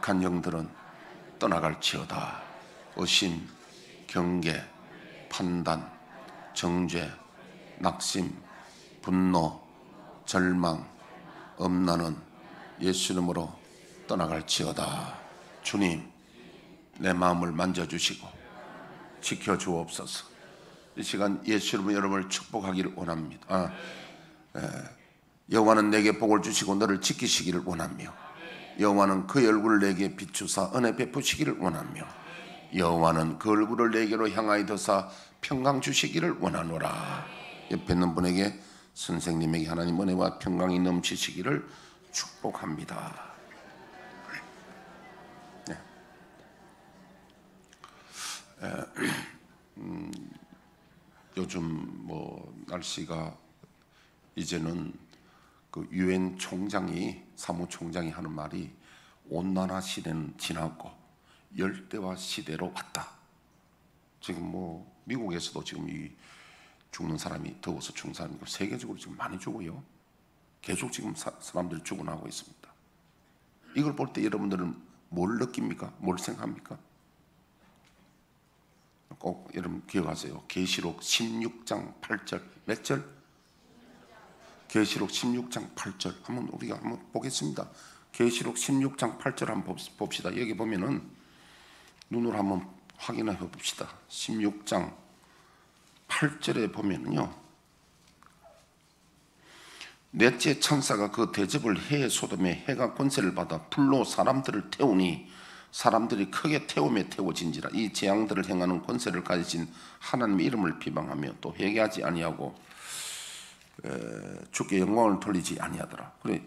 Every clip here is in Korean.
악한 영들은 떠나갈지어다. 의심, 경계, 판단, 정죄, 낙심, 분노, 절망, 엄란은 예수 이름으로 떠나갈지어다. 주님, 내 마음을 만져주시고 지켜주옵소서. 이 시간 예수 이름으로 여러분을 축복하기를 원합니다. 여호와는 내게 복을 주시고 너를 지키시기를 원하며, 여호와는 그의 얼굴을 내게 비추사 은혜 베푸시기를 원하며, 여호와는 그 얼굴을 내게로 향하여 드사 평강 주시기를 원하노라. 옆에 있는 분에게, 선생님에게 하나님 은혜와 평강이 넘치시기를 축복합니다. 네. 요즘 날씨가 이제는 그 유엔 총장이, 사무총장이 하는 말이 온난화 시대는 지나고 열대화 시대로 왔다. 지금 미국에서도 지금 이 죽는 사람이, 더워서 죽는 사람이 세계적으로 지금 많이 죽어요. 계속 지금 사람들이 죽어나가고 있습니다. 이걸 볼 때 여러분들은 뭘 느낍니까? 뭘 생각합니까? 꼭 여러분 기억하세요. 계시록 16장 8절. 몇 절? 계시록 16장 8절. 우리가 한번 보겠습니다. 계시록 16장 8절 한번 봅시다. 여기 보면은 눈으로 한번 확인해 봅시다. 16장 8절에 보면은요, 넷째 천사가 그 대접을 해 소돔에 해가 권세를 받아 불로 사람들을 태우니 사람들이 크게 태움에 태워진지라. 이 재앙들을 행하는 권세를 가지신 하나님의 이름을 비방하며 또 회개하지 아니하고 주께 영광을 돌리지 아니하더라. 그래,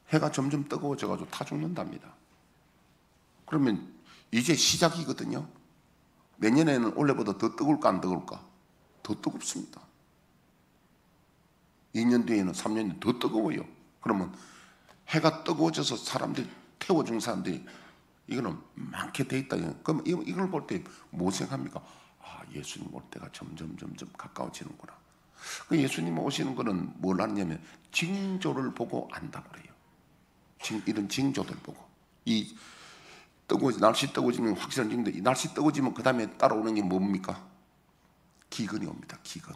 해가 점점 뜨거워져가지고 다 죽는답니다. 그러면 이제 시작이거든요. 내년에는 올해보다 더 뜨거울까 안 뜨거울까? 더 뜨겁습니다. 2년 뒤에는 3년 뒤에 더 뜨거워요. 그러면 해가 뜨거워져서 사람들이 태워준 사람들이 이거는 많게 돼 있다. 그럼 이걸 볼 때 뭐 생각합니까? 예수님 올 때가 점점 가까워지는구나. 예수님 오시는 거는 뭘 아냐면 징조를 보고 안다고 그래요. 이런 징조들 보고, 이 날씨 뜨거워지면 확실한 징조. 이 날씨 뜨거워지면 그 다음에 따라오는 게 뭡니까? 기근이 옵니다. 기근.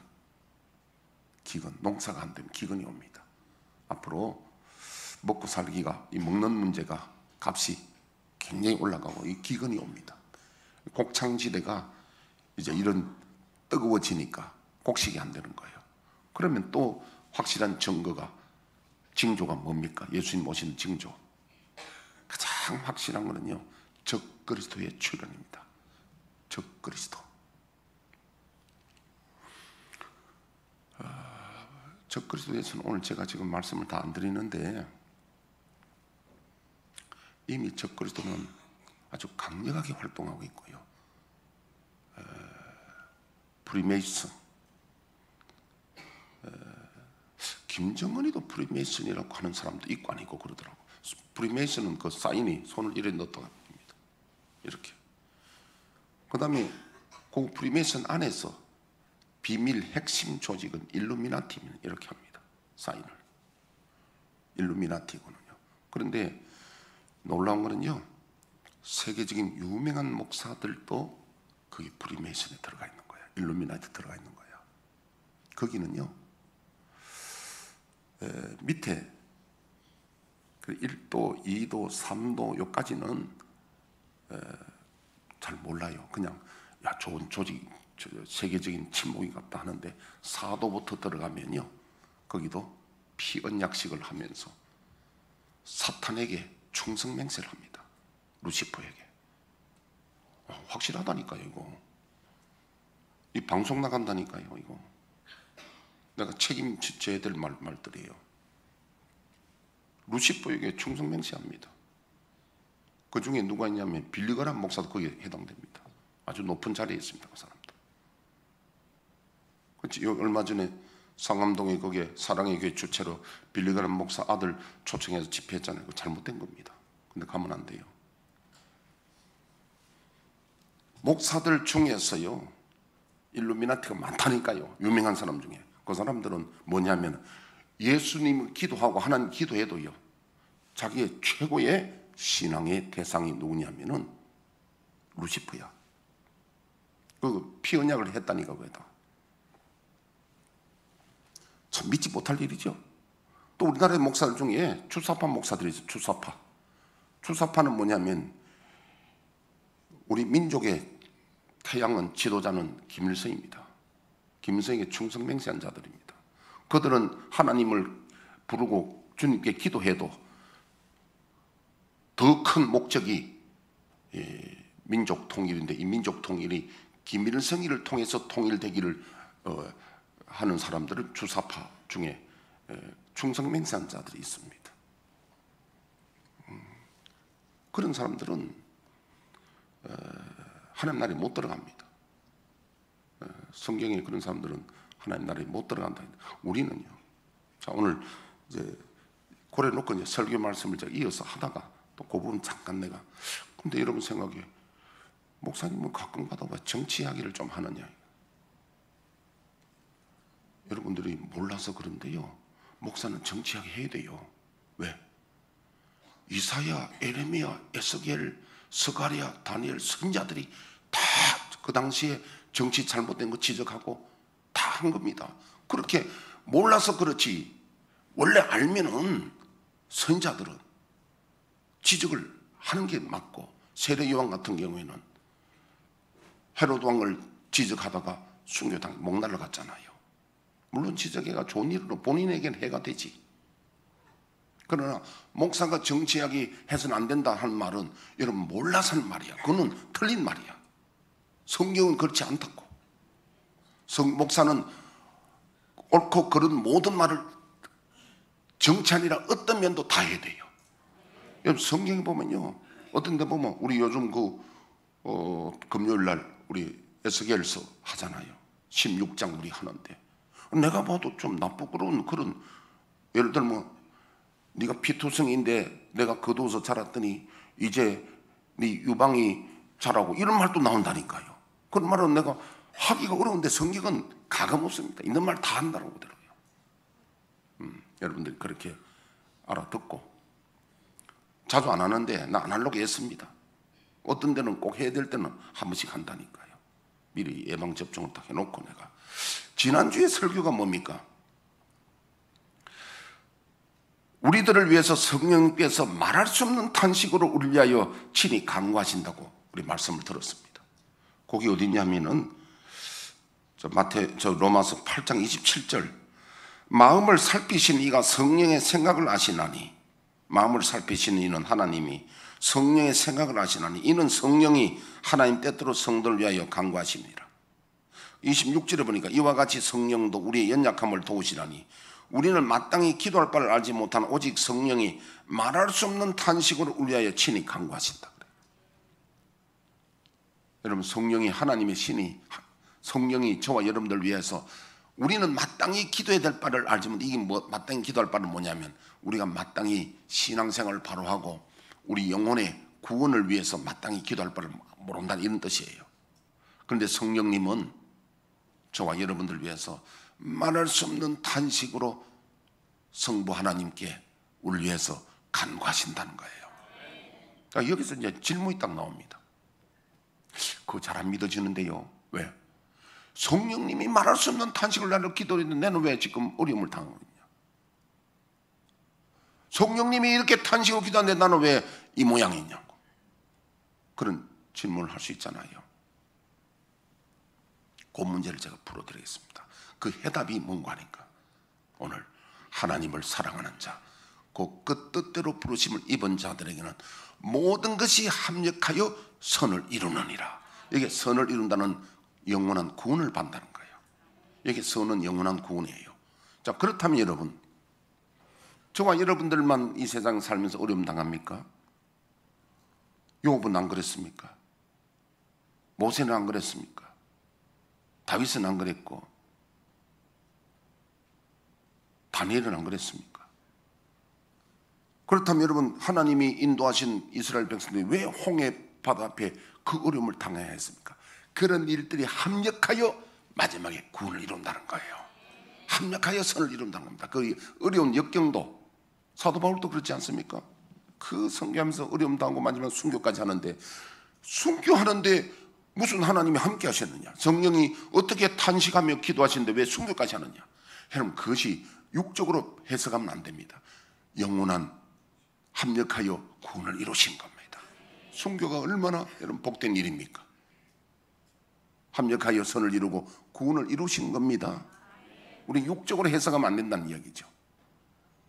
농사가 안 되면 기근이 옵니다. 앞으로 먹고 살기가, 이 먹는 문제가 값이 굉장히 올라가고 이 기근이 옵니다. 곡창지대가 이제 이런 뜨거워지니까 곡식이 안 되는 거예요. 그러면 또 확실한 징조가 뭡니까? 예수님 오시는 징조. 가장 확실한 거는요, 적그리스도의 출현입니다. 적그리스도. 적그리스도에서는 오늘 제가 지금 말씀을 다 안 드리는데, 이미 적그리스도는 아주 강력하게 활동하고 있고요. 프리메이슨, 김정은이도 프리메이슨이라고 하는 사람도 있고 아니고 그러더라고. 프리메이슨은 그 사인이 손을 이렇게 넣었다가 합니다. 이렇게. 그 다음에 그 프리메이슨 안에서 비밀 핵심 조직은 일루미나티는 이렇게 합니다. 사인을. 일루미나티거든요. 그런데 놀라운 거는요, 세계적인 유명한 목사들도 거기 프리메이슨에 들어가 있는 거예요. 일루미나티 들어가 있는 거예요. 거기는요, 밑에 1도, 2도, 3도 요까지는 잘 몰라요. 그냥 좋은 조직, 세계적인 친목이 같다 하는데 4도부터 들어가면요, 거기도 피언약식을 하면서 사탄에게 충성맹세를 합니다. 루시퍼에게. 확실하다니까요. 이거 이 방송 나간다니까요. 이거 내가 책임져야 될 말들이에요. 루시퍼에게 충성맹세합니다. 그 중에 누가 있냐면 빌리그람 목사도 거기에 해당됩니다. 아주 높은 자리에 있습니다. 그 사람도. 그렇지. 얼마 전에 상암동에 거기에 사랑의 교회 주체로 빌리그람 목사 아들 초청해서 집회했잖아요. 그거 잘못된 겁니다. 근데 가면 안 돼요. 목사들 중에서요, 일루미나티가 많다니까요. 유명한 사람 중에. 그 사람들은 뭐냐면 예수님을 기도하고 하나님 기도해도요, 자기의 최고의 신앙의 대상이 누구냐면은 루시퍼야. 그 피언약을 했다니까. 그다 참 믿지 못할 일이죠. 또 우리나라의 목사들 중에 주사파 목사들이 있어요. 주사파는 뭐냐면 우리 민족의 태양은 지도자는 김일성입니다. 김일성에게 충성맹세한 자들입니다. 그들은 하나님을 부르고 주님께 기도해도 더 큰 목적이 민족 통일인데, 이 민족 통일이 김일성이를 통해서 통일되기를 하는 사람들은 주사파 중에 충성맹세한 자들이 있습니다. 그런 사람들은 하나님 나라에 못 들어갑니다. 성경에 그런 사람들은 하나님 나라에 못 들어간다. 우리는요. 자, 오늘 이제 고래 놓고 이제 설교 말씀을 제가 이어서 하다가 또 그 부분 잠깐 내가, 근데 여러분 생각에 목사님은 가끔가다 왜 정치 이야기를 좀 하느냐? 여러분들이 몰라서 그런데요. 목사는 정치 이야기 해야 돼요. 왜? 이사야, 에레미야, 에스겔, 스가랴, 다니엘 선지자들이 다 그 당시에 정치 잘못된 거 지적하고 다 한 겁니다. 그렇게 몰라서 그렇지 원래 알면은 선지자들은 지적을 하는 게 맞고, 세례 요한 같은 경우에는 헤로드 왕을 지적하다가 순교당 목 날라갔잖아요. 물론 지적해가 좋은 일로 본인에게는 해가 되지. 그러나 목사가 정치 이야기 해서는 안 된다 하는 말은 여러분 몰라서 하는 말이야. 그거는 틀린 말이야. 성경은 그렇지 않다고. 목사는 옳고 그른 모든 말을 정치 아니라 어떤 면도 다 해야 돼요. 여러분 성경에 보면요, 어떤 데 보면 우리 요즘 금요일 날 우리 에스겔서 하잖아요. 16장 우리 하는데 내가 봐도 좀 나쁘고 그런, 예를 들면 네가 피투성인데 내가 거두어서 자랐더니 이제 네 유방이 자라고, 이런 말도 나온다니까요. 그런 말은 내가 하기가 어려운데 성경은 가감없습니다. 있는 말 다 한다고 그러더라고요. 여러분들이 그렇게 알아듣고, 자주 안 하는데 나 안 하려고 했습니다. 어떤 데는 꼭 해야 될 때는 한 번씩 한다니까요. 미리 예방접종을 딱 해놓고. 내가 지난주에 설교가 뭡니까? 우리들을 위해서 성령께서 말할 수 없는 탄식으로 우리를 위하여 친히 간구하신다고 우리 말씀을 들었습니다. 거기 어디 있냐면은 로마서 8장 27절, 마음을 살피신 이가 성령의 생각을 아시나니, 마음을 살피시는 이는 하나님이 성령의 생각을 아시나니 이는 성령이 하나님 뜻대로 성도를 위하여 간구하십니다. 26절에 보니까 이와 같이 성령도 우리의 연약함을 도우시나니 우리는 마땅히 기도할 바를 알지 못하는 오직 성령이 말할 수 없는 탄식으로 우리 위하여 친히 간구하신다. 여러분 성령이, 하나님의 신이, 성령이 저와 여러분들 위해서, 우리는 마땅히 기도해야 될 바를 알지 못하는, 이게 마땅히 기도할 바는 뭐냐면 우리가 마땅히 신앙생활을 바로 하고 우리 영혼의 구원을 위해서 마땅히 기도할 바를 모른다는 이런 뜻이에요. 그런데 성령님은 저와 여러분들 위해서 말할 수 없는 탄식으로 성부 하나님께 우리를 위해서 간구하신다는 거예요. 그러니까 여기서 이제 질문이 딱 나옵니다. 그거 잘 안 믿어지는데요. 왜? 성령님이 말할 수 없는 탄식을 나를 기도했는데 나는 왜 지금 어려움을 당하고 있냐? 성령님이 이렇게 탄식을 기도하는데 나는 왜 이 모양이냐고. 그런 질문을 할 수 있잖아요. 그 문제를 제가 풀어드리겠습니다. 그 해답이 뭔가 하니까 오늘 하나님을 사랑하는 자, 그 뜻대로 부르심을 입은 자들에게는 모든 것이 합력하여 선을 이루느니라. 이게 선을 이룬다는 영원한 구원을 받는다는 거예요. 이게 선은 영원한 구원이에요. 자, 그렇다면 여러분, 저와 여러분들만 이 세상 살면서 어려움 당합니까? 욥은 안 그랬습니까? 모세는 안 그랬습니까? 다윗은 안 그랬고 다니엘은 안 그랬습니까? 그렇다면 여러분, 하나님이 인도하신 이스라엘 백성들이 왜 홍해 바다 앞에 그 어려움을 당해야 했습니까? 그런 일들이 합력하여 마지막에 구원을 이룬다는 거예요. 합력하여 선을 이룬다는 겁니다. 그 어려운 역경도, 사도 바울도 그렇지 않습니까? 그 선교하면서 어려움 당하고 마지막 순교까지 하는데, 순교하는데 무슨 하나님이 함께 하셨느냐? 성령이 어떻게 탄식하며 기도하시는데 왜 순교까지 하느냐? 여러분, 그것이 육적으로 해석하면 안 됩니다. 영원한 합력하여 구원을 이루신 겁니다. 순교가 얼마나 여러분 복된 일입니까? 합력하여 선을 이루고 구원을 이루신 겁니다. 우리 육적으로 해석하면 안 된다는 이야기죠.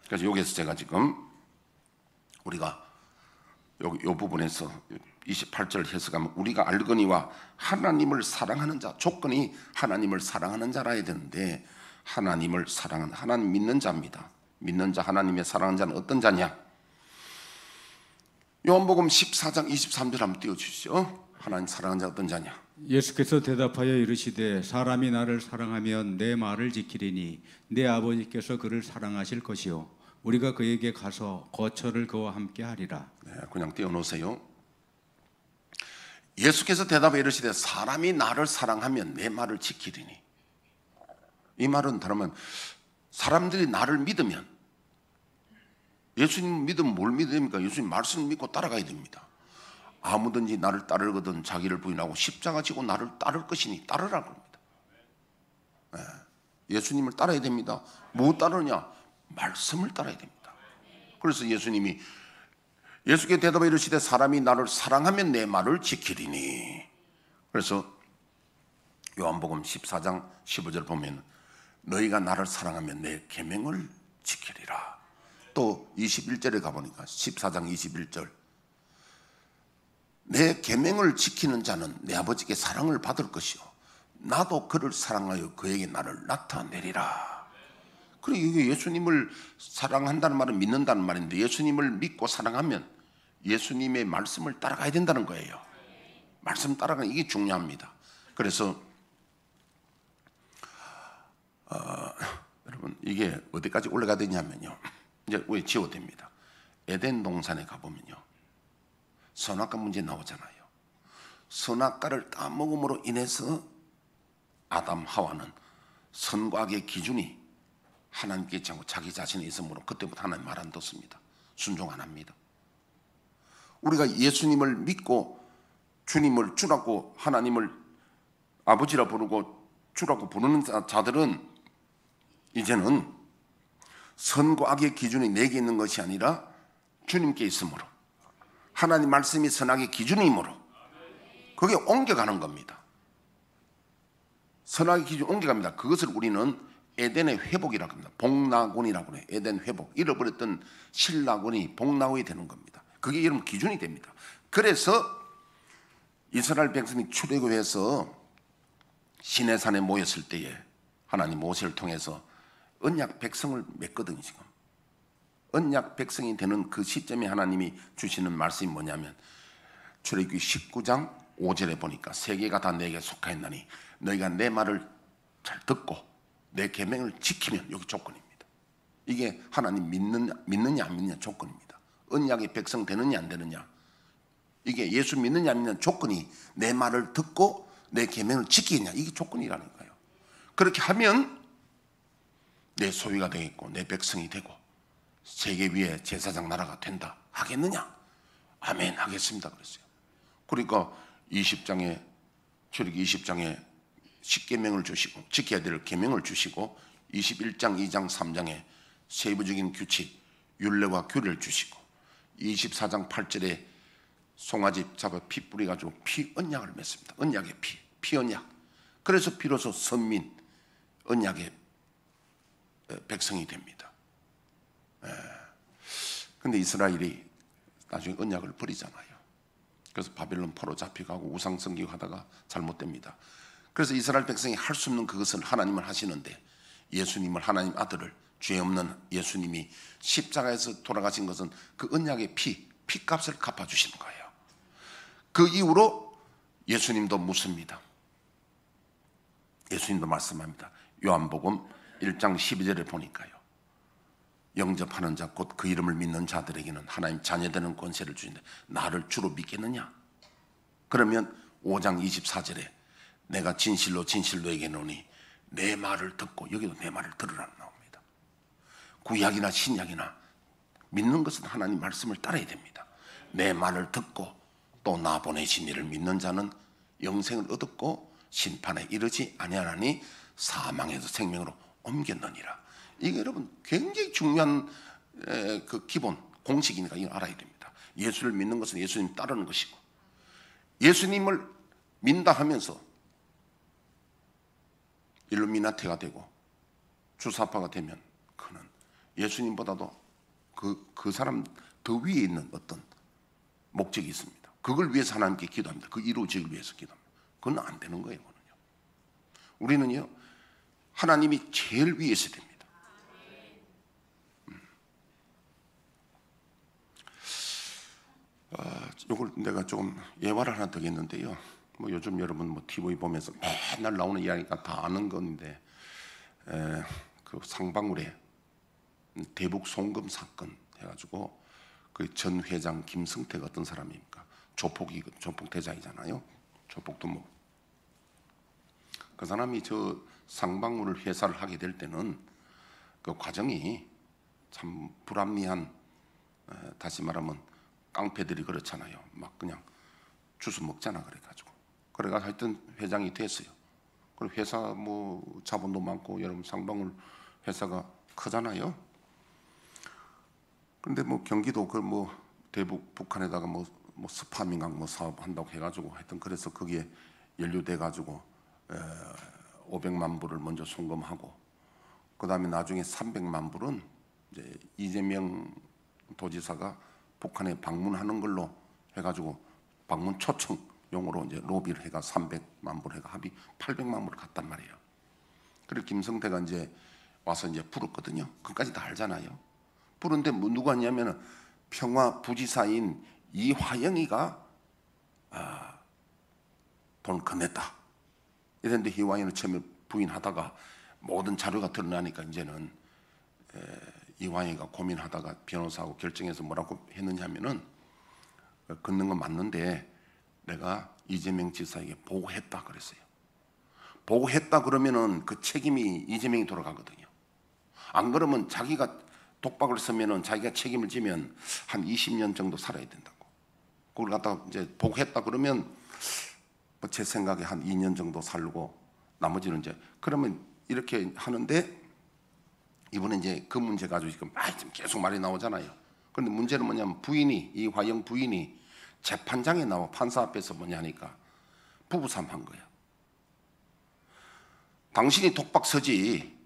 그래서 여기서 제가 지금 우리가 이 부분에서 28절 해석하면, 우리가 알거니와 하나님을 사랑하는 자, 조건이 하나님을 사랑하는 자라야 되는데, 하나님을 사랑하는, 하나님 믿는 자입니다. 믿는 자, 하나님의 사랑하는 자는 어떤 자냐? 요한복음 14장 23절 한번 띄워주시죠. 하나님 사랑하는 자 어떤 자냐? 예수께서 대답하여 이르시되 사람이 나를 사랑하면 내 말을 지키리니 내 아버지께서 그를 사랑하실 것이요 우리가 그에게 가서 거처를 그와 함께 하리라. 네, 그냥 띄워놓으세요. 예수께서 대답하여 이르시되 사람이 나를 사랑하면 내 말을 지키리니. 이 말은 다르면 사람들이 나를 믿으면, 예수님 믿으면 뭘 믿어야 됩니까? 예수님 말씀을 믿고 따라가야 됩니다. 아무든지 나를 따르거든 자기를 부인하고 십자가 지고 나를 따를 것이니 따르라고 합니다. 예수님을 따라야 됩니다. 뭐 따르냐? 말씀을 따라야 됩니다. 그래서 예수님이, 예수께 대답하여 이르시되 사람이 나를 사랑하면 내 말을 지키리니. 그래서 요한복음 14장 15절 보면 너희가 나를 사랑하면 내 계명을 지키리라. 또 21절에 가보니까 14장 21절, 내 계명을 지키는 자는 내 아버지께 사랑을 받을 것이요 나도 그를 사랑하여 그에게 나를 나타내리라. 그리고 이게 예수님을 사랑한다는 말은 믿는다는 말인데, 예수님을 믿고 사랑하면 예수님의 말씀을 따라가야 된다는 거예요. 말씀 따라가는 이게 중요합니다. 그래서 여러분, 이게 어디까지 올라가야 되냐면요, 이제 왜 지워됩니다. 에덴 동산에 가보면요, 선악과 문제 나오잖아요. 선악과를 따먹음으로 인해서 아담 하와는 선과 악의 기준이 하나님께 있지 않고 자기 자신에 있으므로 그때부터 하나님 말 안 듣습니다. 순종 안 합니다. 우리가 예수님을 믿고 주님을 주라고, 하나님을 아버지라 부르고 주라고 부르는 자들은 이제는 선과 악의 기준이 내게 있는 것이 아니라 주님께 있으므로, 하나님 말씀이 선악의 기준이므로 그게 옮겨가는 겁니다. 선악의 기준 옮겨갑니다. 그것을 우리는 에덴의 회복이라고 합니다. 복낙원이라고 해요. 에덴 회복. 잃어버렸던 신낙원이 복낙원이 되는 겁니다. 그게 여러분 기준이 됩니다. 그래서 이스라엘 백성이 출애굽해서 시내산에 모였을 때에 하나님 모세를 통해서 언약 백성을 맺거든요. 지금 언약 백성이 되는 그 시점에 하나님이 주시는 말씀이 뭐냐면, 출애굽기 19장 5절에 보니까 세계가 다 내게 속하였나니 너희가 내 말을 잘 듣고 내 계명을 지키면, 여기 조건입니다. 이게 하나님 믿느냐 안 믿느냐 조건입니다. 언약의 백성 되느냐 안 되느냐, 이게 예수 믿느냐 안 믿느냐 조건이 내 말을 듣고 내 계명을 지키느냐, 이게 조건이라는 거예요. 그렇게 하면 내 소유가 되겠고 내 백성이 되고 세계 위에 제사장 나라가 된다. 하겠느냐? 아멘, 하겠습니다 그랬어요. 그러니까 20장에, 출애굽기 20장에 10계명을 주시고 지켜야 될 계명을 주시고, 21장 2장 3장에 세부적인 규칙 율례와 규례를 주시고, 24장 8절에 송아지 잡아 피 뿌려가지고 피 언약을 맺습니다. 언약의 피 언약. 그래서 비로소 선민 언약의 백성이 됩니다. 근데 이스라엘이 나중에 언약을 버리잖아요. 그래서 바벨론 포로 잡혀가고 우상 섬기하다가 잘못됩니다. 그래서 이스라엘 백성이 할 수 없는 그것을 하나님은 하시는데, 예수님을, 하나님 아들을, 죄 없는 예수님이 십자가에서 돌아가신 것은 그 언약의 피값을 갚아주시는 거예요. 그 이후로 예수님도 묻습니다. 예수님도 말씀합니다. 요한복음 1장 12절에 보니까요, 영접하는 자 곧 그 이름을 믿는 자들에게는 하나님 자녀되는 권세를 주신데 나를 주로 믿겠느냐? 그러면 5장 24절에 내가 진실로 진실로 얘기하노니 내 말을 듣고, 여기도 내 말을 들으라고 나옵니다. 구약이나 신약이나 믿는 것은 하나님 말씀을 따라야 됩니다. 내 말을 듣고 또 나 보내신 이를 믿는 자는 영생을 얻었고 심판에 이르지 아니하나니 사망에서 생명으로 옮겼느니라. 이게 여러분 굉장히 중요한 그 기본 공식이니까 이걸 알아야 됩니다. 예수를 믿는 것은 예수님 따르는 것이고, 예수님을 믿다 하면서 일루미나티가 되고 주사파가 되면 그는 예수님보다도 그 사람 더 위에 있는 어떤 목적이 있습니다. 그걸 위해서 하나님께 기도합니다. 그 이루어지기 위해서 기도합니다. 그건 안 되는 거예요. 우리는요, 하나님이 제일 위에 있어야 됩니다. 이걸 내가 조금 예화를 하나 드리겠는데요. 뭐 요즘 여러분 뭐 TV 보면서 맨날 나오는 이야기가 다 아는 건데, 그 상방울에 대북 송금 사건 해가지고 그 전 회장 김성태가 어떤 사람입니까? 조폭 대장이잖아요. 조폭도 뭐. 그 사람이 저 상방울 회사를 하게 될 때는 그 과정이 참 불합리한, 다시 말하면 깡패들이 그렇잖아요. 막 그냥 주워 먹잖아. 그래가 하여튼 회장이 됐어요. 그리고 회사 뭐 자본도 많고 여러분 상방울 회사가 크잖아요. 그런데 뭐 경기도 그 뭐 대북 북한에다가 뭐 스파밍강 뭐 사업 한다고 해가지고 하여튼 그래서 거기에 연루돼 가지고 500만 불을 먼저 송금하고, 그 다음에 나중에 300만 불은 이제 이재명 도지사가 북한에 방문하는 걸로 해가지고 방문 초청용으로 이제 로비를 해가 300만 불 해가 합의 800만 불을 갔단 말이에요. 그리고 김성태가 이제 와서 이제 불었거든요. 그까지 다 알잖아요. 부른데 뭐 누가 왔냐면은 평화 부지사인 이화영이가 돈 건넸다. 이랬는데 이화영은 처음에 부인하다가 모든 자료가 드러나니까 이제는 이화영이가 고민하다가 변호사하고 결정해서 뭐라고 했느냐면은, 걷는 건 맞는데 내가 이재명 지사에게 보고했다 그랬어요. 보고했다 그러면은 그 책임이 이재명이 돌아가거든요. 안 그러면 자기가 독박을 쓰면은 자기가 책임을 지면 한 20년 정도 살아야 된다고. 그걸 갖다가 이제 보고했다 그러면 뭐 제 생각에 한 2년 정도 살고 나머지는 이제, 그러면 이렇게 하는데 이번에 이제 그 문제 가지고 지금 계속 말이 나오잖아요. 그런데 문제는 뭐냐면 부인이, 이화영 부인이 재판장에 나와 판사 앞에서 뭐냐 하니까 부부싸움한 거야. 당신이 독박 서지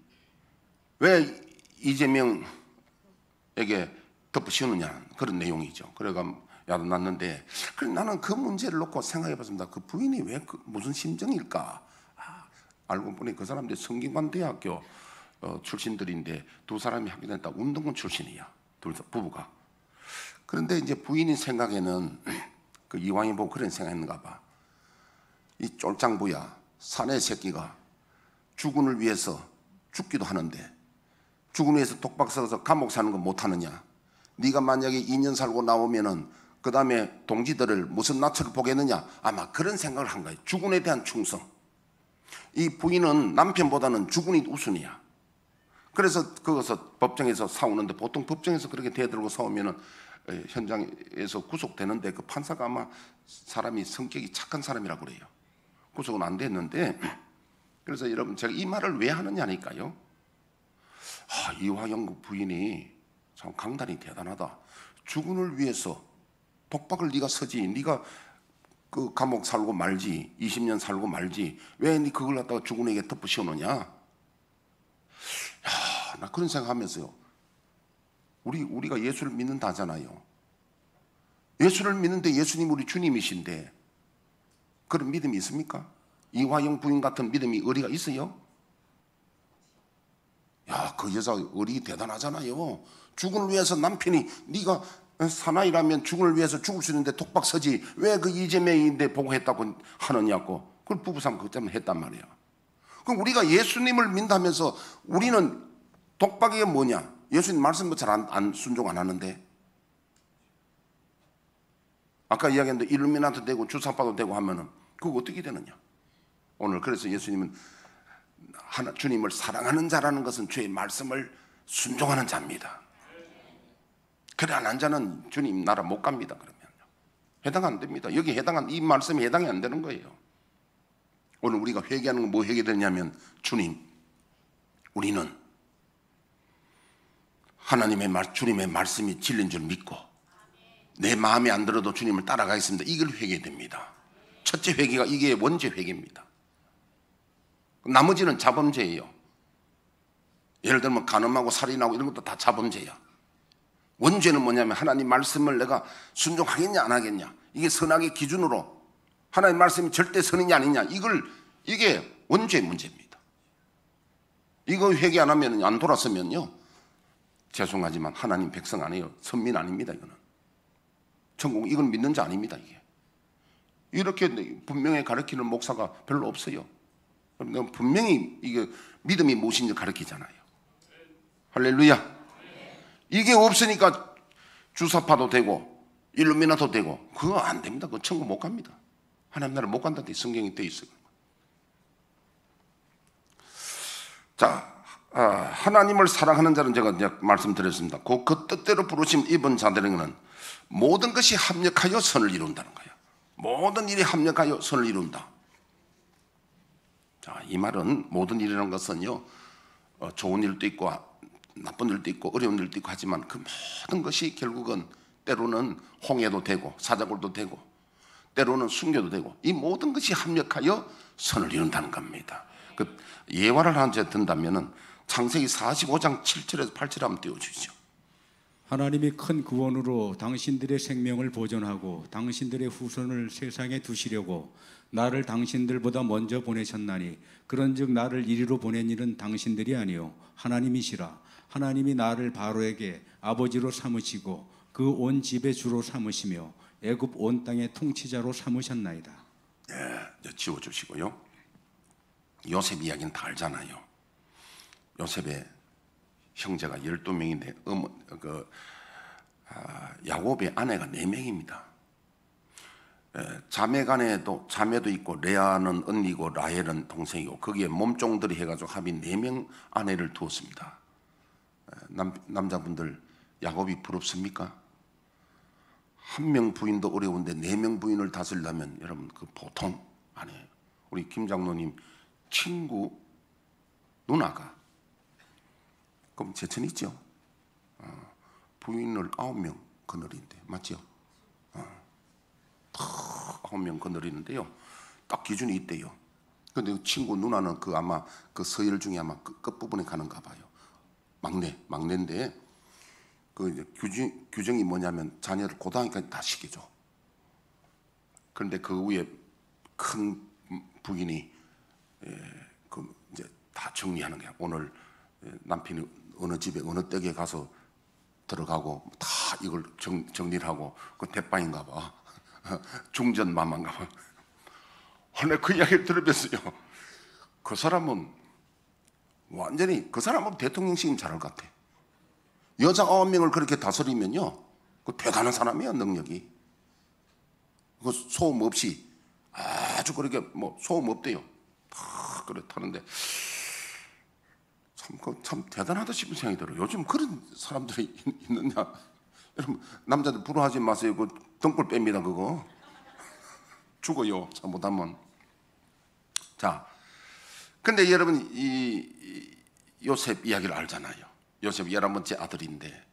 왜 이재명에게 덮으시느냐 그런 내용이죠. 그래가 야단났는데, 그래 나는 그 문제를 놓고 생각해봤습니다. 그 부인이 왜 무슨 심정일까? 알고 보니 그 사람들이 성균관대학교 출신들인데 두 사람이 하게 됐다. 운동권 출신이야. 둘 다 부부가. 그런데 이제 부인이 생각에는 그 이왕이 보고 그런 생각했는가 봐. 이 쫄짱부야 사내 새끼가 주군을 위해서 죽기도 하는데 주군을 위해서 독박 써서 감옥 사는 거 못하느냐? 네가 만약에 2년 살고 나오면은 그 다음에 동지들을 무슨 낯을 보겠느냐? 아마 그런 생각을 한 거예요. 주군에 대한 충성. 이 부인은 남편보다는 주군이 우선이야. 그래서 그것을 법정에서 싸우는데, 보통 법정에서 그렇게 대들고 싸우면은 현장에서 구속되는데 그 판사가 아마 사람이 성격이 착한 사람이라고 그래요. 구속은 안 됐는데, 그래서 여러분 제가 이 말을 왜 하느냐니까요. 이화영 부인이 참 강단이 대단하다. 주군을 위해서 독박을 네가 서지, 네가 그 감옥 살고 말지, 20년 살고 말지, 왜 네 그걸 갖다가 주군에게 덮으시오느냐? 나 그런 생각하면서요. 우리가 예수를 믿는다잖아요. 예수를 믿는데 예수님 우리 주님이신데 그런 믿음이 있습니까? 이화영 부인 같은 믿음이 의리가 있어요? 그 여자 의리 대단하잖아요. 주군을 위해서 남편이 네가 사나이라면 주군을 위해서 죽을 수 있는데 독박 서지 왜 그 이재명인데 보고했다고 하느냐고. 그걸 부부싸움 그것 때문에 했단 말이야. 그럼 우리가 예수님을 믿다면서 우리는 독박이 뭐냐? 예수님 말씀 잘 안 순종 안 하는데, 아까 이야기했는데 일루미나트 되고 주사파도 되고 하면은 그거 어떻게 되느냐? 오늘 그래서 예수님은 주님을 사랑하는 자라는 것은 주의 말씀을 순종하는 자입니다. 그래 안 한 자는 주님 나라 못 갑니다. 그러면 해당 안 됩니다. 여기 해당한 이 말씀에 해당이 안 되는 거예요. 오늘 우리가 회개하는 건 뭐 회개되냐면 주님, 우리는 하나님의 주님의 말씀이 진리인 줄 믿고 내 마음에 안 들어도 주님을 따라가겠습니다. 이걸 회개됩니다. 첫째 회개가 이게 원죄 회개입니다. 나머지는 자범죄예요. 예를 들면 간음하고 살인하고 이런 것도 다 자범죄야. 원죄는 뭐냐면 하나님 말씀을 내가 순종하겠냐 안 하겠냐, 이게 선악의 기준으로 하나님 말씀이 절대 선이냐 아니냐, 이게 원죄의 문제입니다. 이거 회개 안 하면, 안 돌았으면요, 죄송하지만 하나님 백성 아니에요. 선민 아닙니다. 이거는 천국, 이건 믿는 자 아닙니다. 이게 이렇게 분명히 가르치는 목사가 별로 없어요. 분명히 이게 믿음이 무엇인지 가르치잖아요. 할렐루야. 이게 없으니까 주사파도 되고 일루미나도 되고 그거 안 됩니다. 그거 천국 못 갑니다. 하나님 나라 못 간다는 성경이 되어 있어요. 자, 하나님을 사랑하는 자는 제가 이제 말씀드렸습니다. 그 뜻대로 부르심 입은 자들에게는 모든 것이 합력하여 선을 이룬다는 거예요. 모든 일이 합력하여 선을 이룬다. 자, 이 말은 모든 일이라는 것은요, 좋은 일도 있고 나쁜 일도 있고 어려운 일도 있고 하지만 그 모든 것이 결국은 때로는 홍해도 되고 사자굴도 되고 때로는 순교도 되고 이 모든 것이 합력하여 선을 이룬다는 겁니다. 그 예화를 하나 든다면은 창세기 45장 7절에서 8절 한번 띄워주시죠. 하나님이 큰 구원으로 당신들의 생명을 보존하고 당신들의 후손을 세상에 두시려고 나를 당신들보다 먼저 보내셨나니 그런즉 나를 이리로 보낸 일은 당신들이 아니요 하나님이시라. 하나님이 나를 바로에게 아버지로 삼으시고 그 온 집의 주로 삼으시며 애굽 온 땅의 통치자로 삼으셨나이다. 네, 지워주시고요. 요셉 이야기는 다 알잖아요. 요셉의 형제가 12명인데 야곱의 아내가 4명입니다. 자매도 있고 레아는 언니고 라헬은 동생이고 거기에 몸종들이 해가지고 합이 4명 아내를 두었습니다. 남자분들 야곱이 부럽습니까? 1명 부인도 어려운데 4명 부인을 다스리려면 여러분 그 보통 아니에요. 우리 김 장로님 친구 누나가 그럼 제천 있죠? 부인을 9명 거느리는데 맞죠? 9명 거느리는데요, 딱 기준이 있대요. 근데 그 친구 누나는 아마 그 서열 중에 아마 끝부분에 가는가 봐요. 막내인데 그 규정이 뭐냐면 자녀를 고등학교까지 다 시켜줘. 그런데 그 위에 큰 부인이 이제 다 정리하는 거야. 오늘 남편이 어느 집에 어느 댁에 가서 들어가고 다 이걸 정리를 하고 그 대빵인가 봐. 중전마마인가 봐. 오늘 그 이야기를 들으면서요, 그 사람은 완전히 그 사람은 대통령님 잘할 것 같아. 여자 9명을 그렇게 다스리면요, 그 대단한 사람이에요. 능력이 그 소음 없이 아주 그렇게 소음 없대요. 다 그렇다는데 참 대단하다 싶은 생각이 들어요. 요즘 그런 사람들이 있느냐. 여러분 남자들 부러워하지 마세요. 그 등골 뺍니다. 그거 죽어요 잘못하면. 자, 근데 여러분 이 요셉 이야기를 알잖아요. 요셉이 11번째 아들인데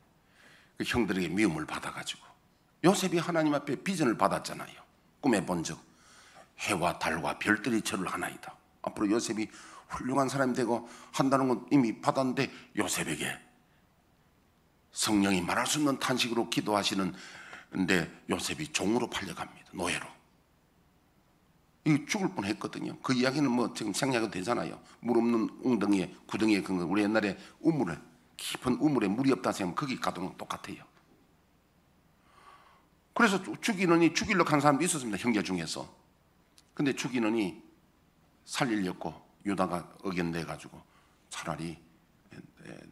그 형들에게 미움을 받아가지고 요셉이 하나님 앞에 비전을 받았잖아요. 꿈에 본즉 해와 달과 별들이 절을 하나이다. 앞으로 요셉이 훌륭한 사람이 되고 한다는 건 이미 받았는데 요셉에게 성령이 말할 수 없는 탄식으로 기도하시는데 요셉이 종으로 팔려갑니다. 노예로. 이 죽을 뻔했거든요. 그 이야기는 지금 생략이 되잖아요. 물 없는 웅덩이에 구덩이에 그 우리 옛날에 깊은 우물에 물이 없다 생각하면 거기 가도 똑같아요. 그래서 죽이려고 한 사람도 있었습니다. 형제 중에서. 근데 죽이느니 살리려고 유다가 의견내가지고 차라리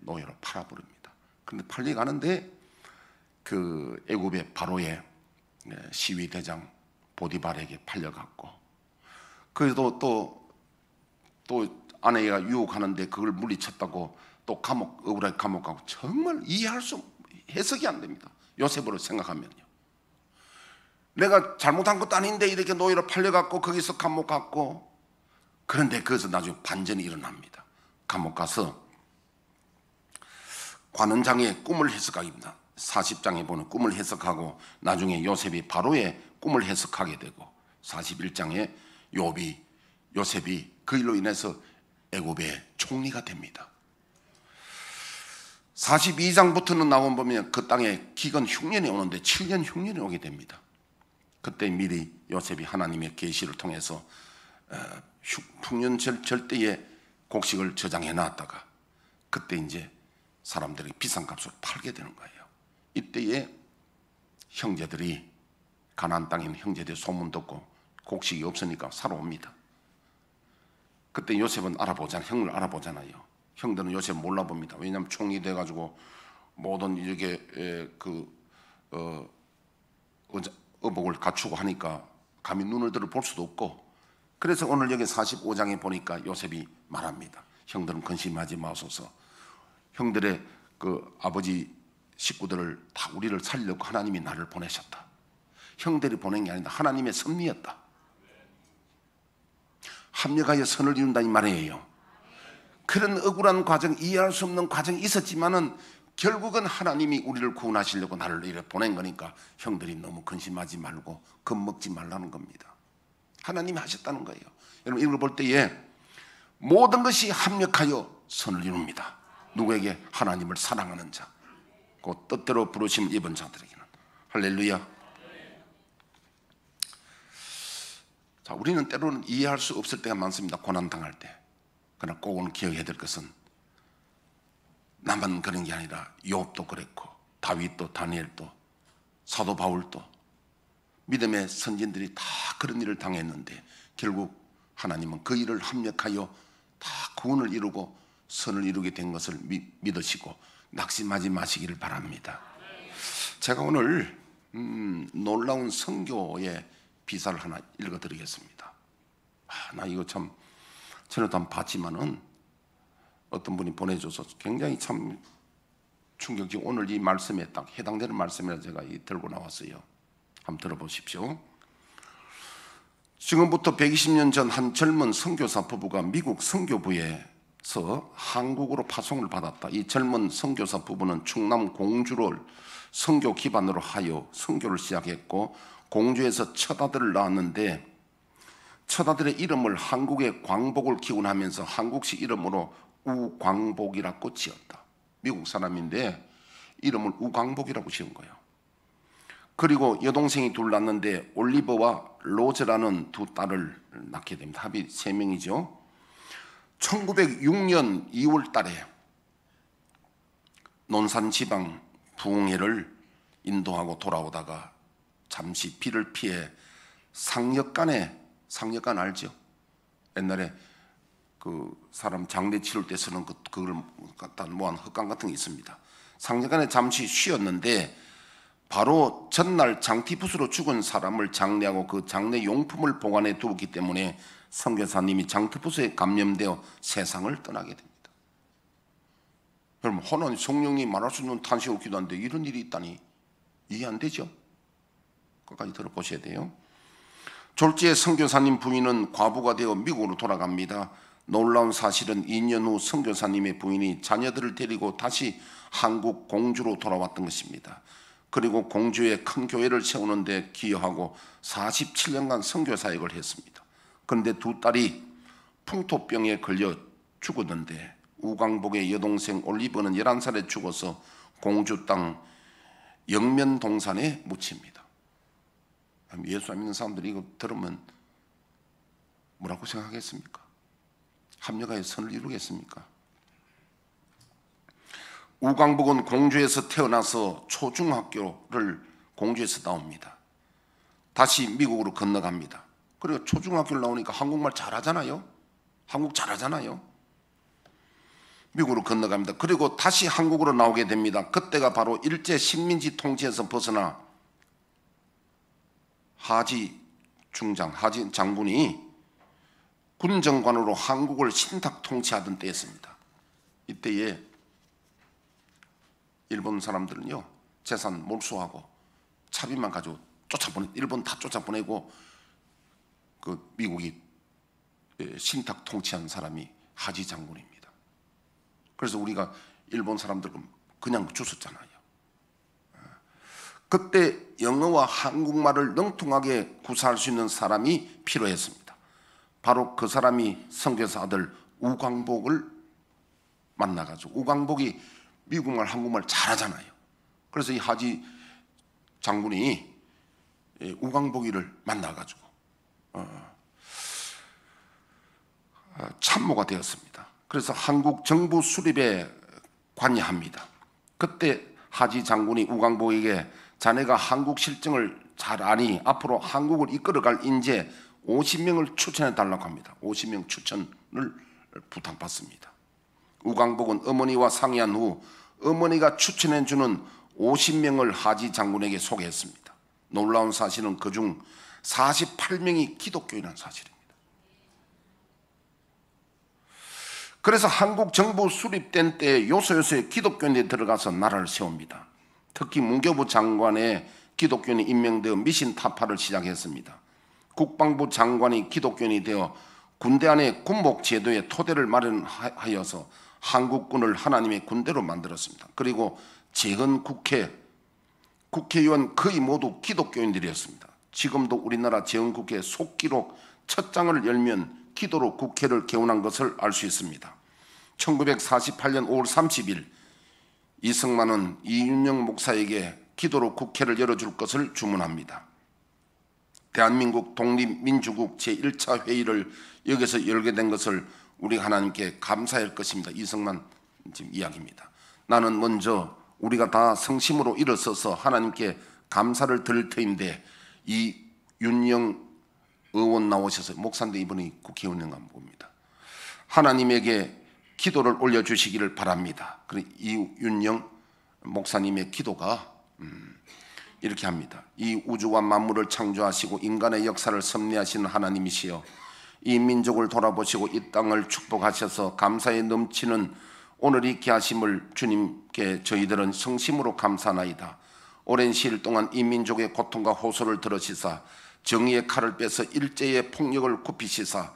노예로 팔아버립니다. 근데 팔려가는데 그 애굽의 바로의 시위대장 보디발에게 팔려갔고, 그래도 또 아내가 유혹하는데 그걸 물리쳤다고 또 억울하게 감옥 가고, 정말 해석이 안 됩니다. 요셉으로 생각하면요. 내가 잘못한 것도 아닌데 이렇게 노예로 팔려갖고 거기서 감옥 갔고, 그런데 거기서 나중에 반전이 일어납니다. 감옥 가서 관원장의 꿈을 해석합니다. 40장에 보는 꿈을 해석하고 나중에 요셉이 바로의 꿈을 해석하게 되고 41장에 요셉이 그 일로 인해서 애굽의 총리가 됩니다. 42장부터는 나온 보면 그 땅에 기근 흉년이 오는데 7년 흉년이 오게 됩니다. 그때 미리 요셉이 하나님의 계시를 통해서 흉년 절대의 곡식을 저장해 놨다가 그때 이제 사람들이 비싼 값으로 팔게 되는 거예요. 이때에 형제들이 가나안 땅에 있는 형제들이 소문 듣고 곡식이 없으니까 사러 옵니다. 그때 요셉은 형을 알아보잖아요. 형들은 요셉 몰라봅니다. 왜냐하면 총리 돼가지고 모든 이렇게 의복을 갖추고 하니까 감히 눈을 들어 볼 수도 없고, 그래서 오늘 여기 45장에 보니까 요셉이 말합니다. 형들은 근심하지 마소서. 형들의 그 아버지 식구들을 다 우리를 살리려고 하나님이 나를 보내셨다. 형들이 보낸 게 아니다. 하나님의 섭리였다. 합력하여 선을 이룬다 이 말이에요. 그런 억울한 과정, 이해할 수 없는 과정이 있었지만은 결국은 하나님이 우리를 구원하시려고 나를 이렇게 보낸 거니까 형들이 너무 근심하지 말고 겁먹지 말라는 겁니다. 하나님이 하셨다는 거예요. 여러분 이걸 볼 때에 모든 것이 합력하여 선을 이룹니다. 누구에게? 하나님을 사랑하는 자, 그 뜻대로 부르심 입은 자들에게는. 할렐루야. 자, 우리는 때로는 이해할 수 없을 때가 많습니다. 고난당할 때. 그러나 꼭은 기억해야 될 것은 나만 그런 게 아니라 욥도 그랬고 다윗도 다니엘도 사도 바울도 믿음의 선진들이 다 그런 일을 당했는데 결국 하나님은 그 일을 합력하여 다 구원을 이루고 선을 이루게 된 것을 믿으시고 낙심하지 마시기를 바랍니다. 제가 오늘 놀라운 선교의 비사를 하나 읽어드리겠습니다. 나 이거 참 전에도 한번 봤지만은 어떤 분이 보내줘서 굉장히 참 충격적이고 오늘 이 말씀에 딱 해당되는 말씀이라 제가 들고 나왔어요. 한번 들어보십시오. 지금부터 120년 전 한 젊은 선교사 부부가 미국 선교부에서 한국으로 파송을 받았다. 이 젊은 선교사 부부는 충남 공주를 선교 기반으로 하여 선교를 시작했고 공주에서 첫 아들을 낳았는데 첫 아들의 이름을 한국의 광복을 기원하면서 한국식 이름으로 우광복이라고 지었다. 미국 사람인데 이름을 우광복이라고 지은 거예요. 그리고 여동생이 둘 낳았는데 올리버와 로즈라는 두 딸을 낳게 됩니다. 합이 3명이죠. 1906년 2월 달에 논산 지방 부흥회를 인도하고 돌아오다가 잠시 비를 피해 상력간 알죠? 옛날에 그 사람 장례 치를 때 쓰는 그걸 갖다 모은 흙강 같은 게 있습니다. 상력간에 잠시 쉬었는데 바로 전날 장티푸스로 죽은 사람을 장례하고 그 장례 용품을 보관해 두었기 때문에 선교사님이 장티푸스에 감염되어 세상을 떠나게 됩니다. 여러분, 하나님 성령이 말할 수 없는 탄식을 기도하는데 이런 일이 있다니 이해 안 되죠? 끝까지 들어보셔야 돼요. 졸지에 선교사님 부인은 과부가 되어 미국으로 돌아갑니다. 놀라운 사실은 2년 후 선교사님의 부인이 자녀들을 데리고 다시 한국 공주로 돌아왔던 것입니다. 그리고 공주에 큰 교회를 세우는데 기여하고 47년간 선교 사역을 했습니다. 그런데 두 딸이 풍토병에 걸려 죽었는데 우광복의 여동생 올리버는 11살에 죽어서 공주 땅 영면동산에 묻힙니다. 예수 안 믿는 사람들이 이거 들으면 뭐라고 생각하겠습니까? 합력하여 선을 이루겠습니까? 우광복은 공주에서 태어나서 초중학교를 공주에서 나옵니다. 다시 미국으로 건너갑니다. 그리고 초중학교를 나오니까 한국말 잘하잖아요. 한국 잘하잖아요. 미국으로 건너갑니다. 그리고 다시 한국으로 나오게 됩니다. 그때가 바로 일제 식민지 통치에서 벗어나 하지 장군이 군정관으로 한국을 신탁 통치하던 때였습니다. 이때에 일본 사람들은요 재산 몰수하고 차비만 가지고 일본 다 쫓아보내고 그 미국이 신탁 통치한 사람이 하지 장군입니다. 그래서 우리가 일본 사람들 그냥 주웠잖아요. 그때 영어와 한국말을 능통하게 구사할 수 있는 사람이 필요했습니다. 바로 그 사람이 선교사 아들 우광복을 만나가지고, 우광복이 미국말 한국말 잘하잖아요. 그래서 이 하지 장군이 우광복이를 만나가지고 참모가 되었습니다. 그래서 한국 정부 수립에 관여합니다. 그때 하지 장군이 우광복에게 자네가 한국 실정을 잘 아니 앞으로 한국을 이끌어갈 인재 50명을 추천해 달라고 합니다. 50명 추천을 부탁받습니다. 우광복은 어머니와 상의한 후 어머니가 추천해 주는 50명을 하지 장군에게 소개했습니다. 놀라운 사실은 그중 48명이 기독교인이라는 사실입니다. 그래서 한국 정부 수립된 때 요소요소에 기독교인들이 들어가서 나라를 세웁니다. 특히 문교부 장관에 기독교인이 임명되어 미신 타파를 시작했습니다. 국방부 장관이 기독교인이 되어 군대 안에 군복 제도의 토대를 마련하여서 한국군을 하나님의 군대로 만들었습니다. 그리고 재헌 국회의원 거의 모두 기독교인들이었습니다. 지금도 우리나라 재헌국회 속기록 첫 장을 열면 기도로 국회를 개원한 것을 알 수 있습니다. 1948년 5월 30일 이승만은 이윤영 목사에게 기도로 국회를 열어줄 것을 주문합니다. 대한민국 독립민주국 제1차 회의를 여기서 열게 된 것을 우리가 하나님께 감사할 것입니다. 이승만 지금 이야기입니다. 나는 먼저 우리가 다 성심으로 일어서서 하나님께 감사를 드릴 터인데 이 윤영 의원 나오셔서 목사인데 이분이 국회의원인가 봅니다. 하나님에게 기도를 올려주시기를 바랍니다. 이윤영 목사님의 기도가 이렇게 합니다. 이 우주와 만물을 창조하시고 인간의 역사를 섭리하시는 하나님이시여, 이 민족을 돌아보시고 이 땅을 축복하셔서 감사에 넘치는 오늘 있게 하심을 주님께 저희들은 성심으로 감사하나이다. 오랜 시일 동안 이 민족의 고통과 호소를 들으시사 정의의 칼을 빼서 일제의 폭력을 굽히시사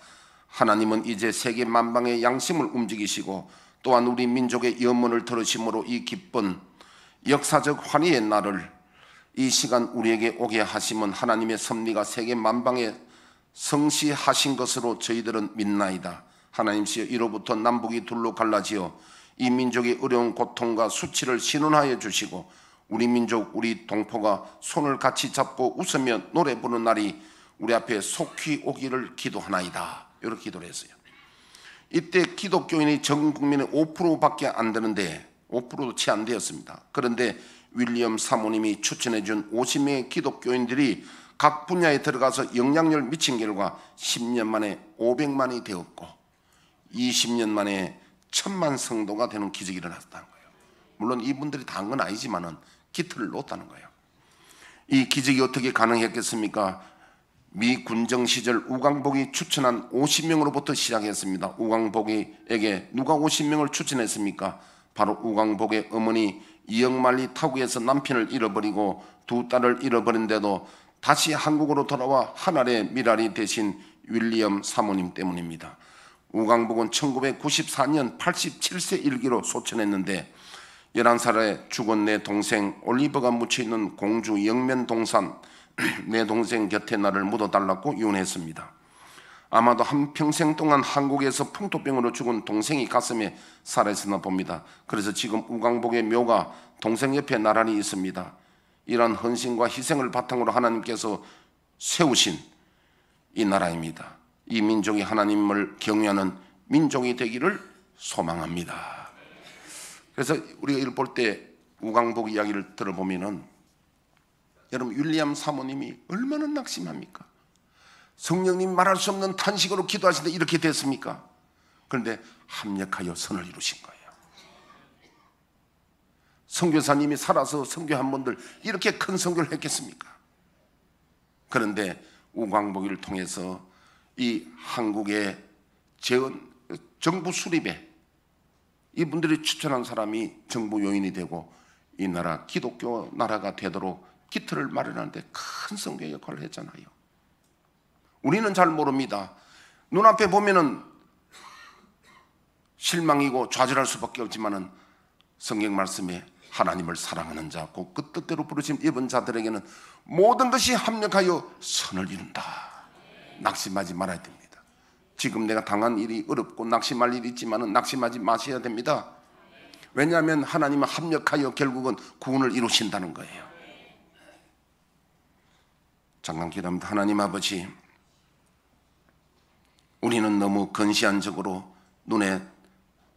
하나님은 이제 세계 만방의 양심을 움직이시고 또한 우리 민족의 염원을 들으심으로 이 기쁜 역사적 환희의 날을 이 시간 우리에게 오게 하심은 하나님의 섭리가 세계 만방에 성시하신 것으로 저희들은 믿나이다. 하나님시여, 이로부터 남북이 둘로 갈라지어 이 민족의 어려운 고통과 수치를 신원하여 주시고 우리 민족, 우리 동포가 손을 같이 잡고 웃으며 노래 부르는 날이 우리 앞에 속히 오기를 기도하나이다. 이렇게 기도를 했어요. 이때 기독교인이 전 국민의 5%밖에 안 되는데 5%도 채 안 되었습니다. 그런데 윌리엄 사모님이 추천해 준 50명의 기독교인들이 각 분야에 들어가서 영향력을 미친 결과 10년 만에 500만이 되었고 20년 만에 1000만 성도가 되는 기적이 일어났다는 거예요. 물론 이분들이 다 한 건 아니지만은 기틀을 놓았다는 거예요. 이 기적이 어떻게 가능했겠습니까? 미 군정 시절 우광복이 추천한 50명으로부터 시작했습니다. 우광복에게 누가 50명을 추천했습니까? 바로 우광복의 어머니 이영만리 타국에서 남편을 잃어버리고 두 딸을 잃어버린데도 다시 한국으로 돌아와 하늘의 미랄이 되신 윌리엄 사모님 때문입니다. 우광복은 1994년 87세 일기로 소천했는데 11살에 죽은 내 동생 올리버가 묻혀있는 공주 영면동산 내 동생 곁에 나를 묻어달라고 유언했습니다. 아마도 한평생 동안 한국에서 풍토병으로 죽은 동생이 가슴에 살아있었나 봅니다. 그래서 지금 우광복의 묘가 동생 옆에 나란히 있습니다. 이러한 헌신과 희생을 바탕으로 하나님께서 세우신 이 나라입니다. 이 민족이 하나님을 경외하는 민족이 되기를 소망합니다. 그래서 우리가 이걸 볼 때 우광복 이야기를 들어보면은 여러분 윌리엄 사모님이 얼마나 낙심합니까? 성령님 말할 수 없는 탄식으로 기도하시는데 이렇게 됐습니까? 그런데 합력하여 선을 이루신 거예요. 선교사님이 살아서 선교한 분들 이렇게 큰 선교를 했겠습니까? 그런데 우광복을 통해서 이 한국의 정부 수립에 이분들이 추천한 사람이 정부 요인이 되고 이 나라 기독교 나라가 되도록 기틀을 마련하는데 큰 성교의 역할을 했잖아요. 우리는 잘 모릅니다. 눈앞에 보면은 실망이고 좌절할 수밖에 없지만은 성경 말씀에 하나님을 사랑하는 자, 그 뜻대로 부르심 입은 자들에게는 모든 것이 합력하여 선을 이룬다. 낙심하지 말아야 됩니다. 지금 내가 당한 일이 어렵고 낙심할 일이 있지만은 낙심하지 마셔야 됩니다. 왜냐하면 하나님은 합력하여 결국은 구원을 이루신다는 거예요. 잠깐 기도합니다. 하나님 아버지, 우리는 너무 근시안적으로 눈에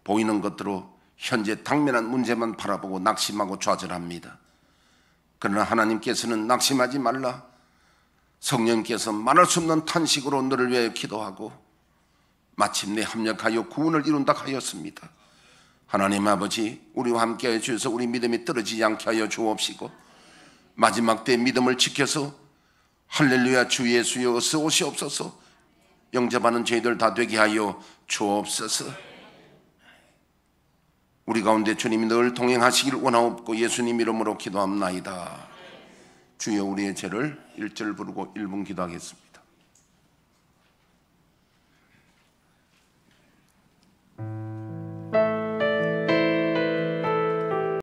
보이는 것들로 현재 당면한 문제만 바라보고 낙심하고 좌절합니다. 그러나 하나님께서는 낙심하지 말라. 성령께서 말할 수 없는 탄식으로 너를 위하여 기도하고 마침내 합력하여 구원을 이룬다 하였습니다. 하나님 아버지, 우리와 함께하여 주셔서 우리 믿음이 떨어지지 않게 하여 주옵시고 마지막 때 믿음을 지켜서 할렐루야 주 예수여 어서 오시옵소서 영접하는 저희들 다 되게 하여 주옵소서. 우리 가운데 주님이 늘 동행하시길 원하옵고 예수님 이름으로 기도합나이다. 주여 우리의 죄를 1절 부르고 1분 기도하겠습니다.